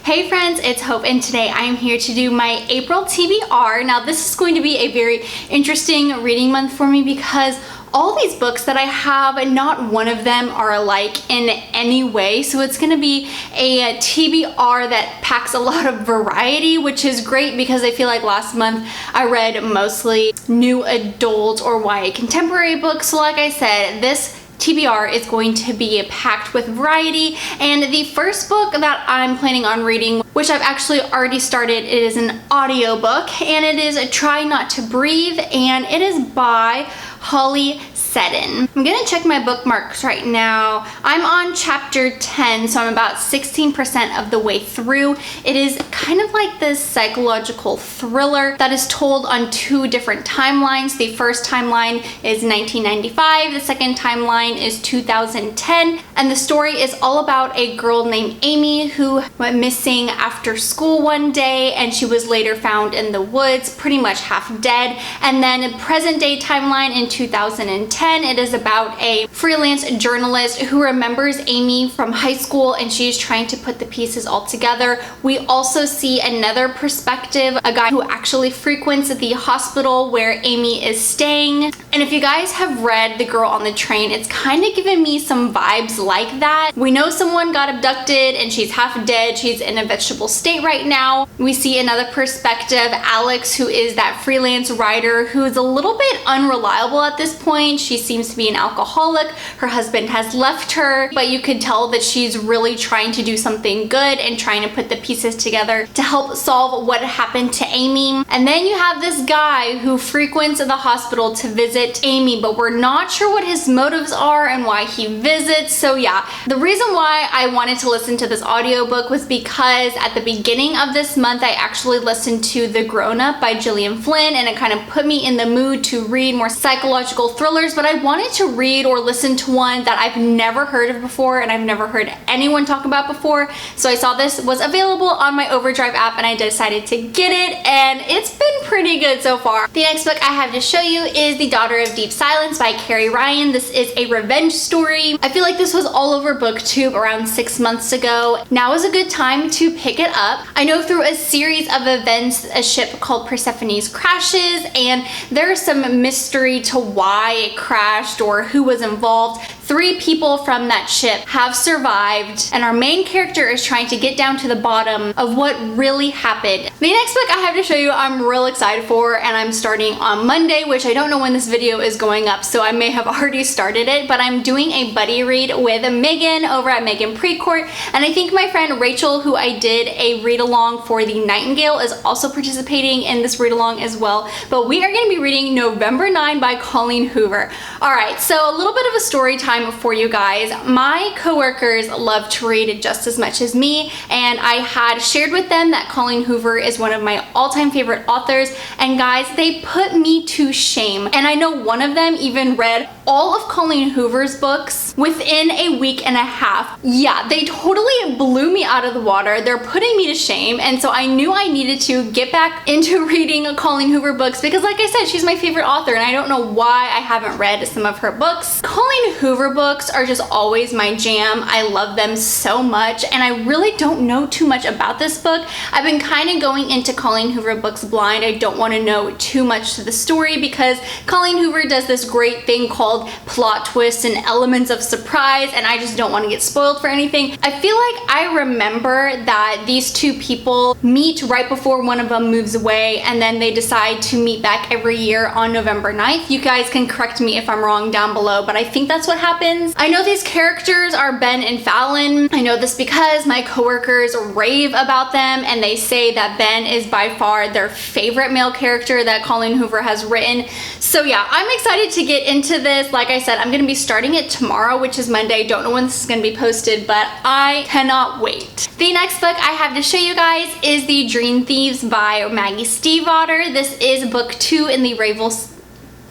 Hey friends, it's Hope, and today I am here to do my April TBR. Now this is going to be a very interesting reading month for me because all these books that I have, not one of them are alike in any way. So it's gonna be a TBR that packs a lot of variety, which is great because I feel like last month I read mostly new adult or YA contemporary books. So like I said, this TBR is going to be packed with variety, and the first book that I'm planning on reading, which I've actually already started, it is an audiobook, and it is Try Not to Breathe, and it is by Holly Seddon. I'm gonna check my bookmarks right now. I'm on chapter 10, so I'm about 16% of the way through. It is kind of like this psychological thriller that is told on two different timelines. The first timeline is 1995, the second timeline is 2010, and the story is all about a girl named Amy who went missing after school one day, and she was later found in the woods, pretty much half dead. And then present day timeline in 2010, it is about a freelance journalist who remembers Amy from high school, and she's trying to put the pieces all together. We also see another perspective, a guy who actually frequents the hospital where Amy is staying. And if you guys have read The Girl on the Train, it's kind of giving me some vibes like that. We know someone got abducted and she's half dead. She's in a vegetable state right now. We see another perspective, Alex, who is that freelance writer who is a little bit unreliable at this point. She seems to be an alcoholic. Her husband has left her, but you could tell that she's really trying to do something good and trying to put the pieces together to help solve what happened to Amy. And then you have this guy who frequents the hospital to visit Amy, but we're not sure what his motives are and why he visits. So yeah, the reason why I wanted to listen to this audiobook was because at the beginning of this month I actually listened to The Grown Up by Gillian Flynn, and it kind of put me in the mood to read more psychological thrillers, but I wanted to read or listen to one that I've never heard of before and I've never heard anyone talk about before. So I saw this was available on my Overdrive app and I decided to get it, and it's been pretty good so far. The next book I have to show you is The Daughter of Deep Silence by Carrie Ryan. This is a revenge story. I feel like this was all over BookTube around 6 months ago. Now is a good time to pick it up. I know through a series of events a ship called Persephone's crashes, and there's some mystery to why it crashed or who was involved. 3 people from that ship have survived, and our main character is trying to get down to the bottom of what really happened. The next book I have to show you I'm real excited for, and I'm starting on Monday, which I don't know when this video is going up, so I may have already started it, but I'm doing a buddy read with Megan over at Megan Precourt, and I think my friend Rachel, who I did a read along for The Nightingale, is also participating in this read along as well. But we are going to be reading November 9 by Colleen Hoover. Alright, so a little bit of a story time for you guys. My coworkers love to read just as much as me, and I had shared with them that Colleen Hoover is one of my all-time favorite authors, and guys, they put me to shame. And I know one of them even read all of Colleen Hoover's books within a week and a half. Yeah, they totally blew me out of the water. They're putting me to shame, and so I knew I needed to get back into reading Colleen Hoover books because, like I said, she's my favorite author, and I don't know why I haven't read some of her books. Colleen Hoover books are just always my jam. I love them so much, and I really don't know too much about this book. I've been kind of going into Colleen Hoover books blind. I don't want to know too much to the story because Colleen Hoover does this great thing called plot twists and elements of surprise, and I just don't want to get spoiled for anything. I feel like I remember that these 2 people meet right before one of them moves away, and then they decide to meet back every year on November 9th. You guys can correct me if I'm wrong down below, but I think that's what happens. I know these characters are Ben and Fallon. I know this because my coworkers rave about them, and they say that Ben is by far their favorite male character that Colleen Hoover has written. So yeah, I'm excited to get into this. Like I said, I'm gonna be starting it tomorrow, which is Monday. Don't know when this is gonna be posted, but I cannot wait. The next book I have to show you guys is The Dream Thieves by Maggie Stiefvater. This is book 2 in the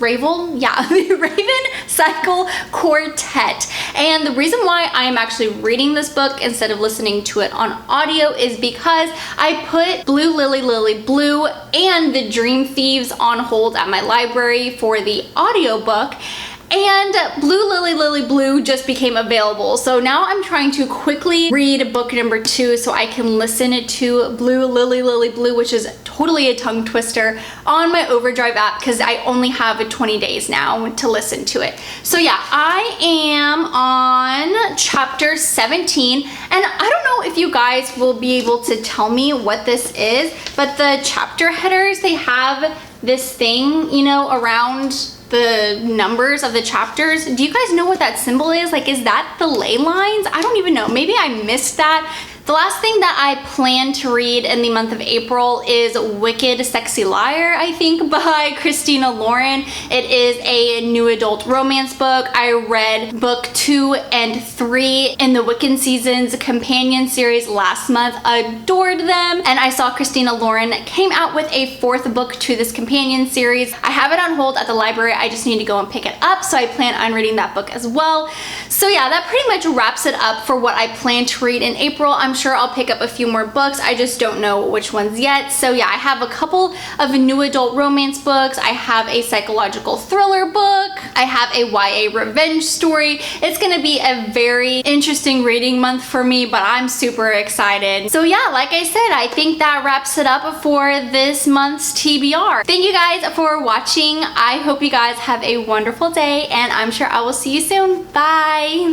the Raven Cycle Quartet. And the reason why I am actually reading this book instead of listening to it on audio is because I put Blue Lily Lily Blue and The Dream Thieves on hold at my library for the audiobook. And Blue Lily Lily Blue just became available. So now I'm trying to quickly read book number 2 so I can listen to Blue Lily Lily Blue, which is totally a tongue twister, on my Overdrive app because I only have 20 days now to listen to it. So yeah, I am on chapter 17, and I don't know if you guys will be able to tell me what this is, but the chapter headers, they have this thing, you know, around the numbers of the chapters. Do you guys know what that symbol is? Like, is that the ley lines? I don't even know. Maybe I missed that. The last thing that I plan to read in the month of April is Wicked Sexy Liar, I think, by Christina Lauren. It is a new adult romance book. I read book 2 and 3 in the Wiccan Seasons companion series last month. Adored them. And I saw Christina Lauren came out with a 4th book to this companion series. I have it on hold at the library. I just need to go and pick it up. So I plan on reading that book as well. So yeah, that pretty much wraps it up for what I plan to read in April. I'm sure I'll pick up a few more books. I just don't know which ones yet. So yeah, I have a couple of new adult romance books. I have a psychological thriller book. I have a YA revenge story. It's gonna be a very interesting reading month for me, but I'm super excited. So yeah, like I said, I think that wraps it up for this month's TBR. Thank you guys for watching. I hope you guys have a wonderful day, and I'm sure I will see you soon. Bye.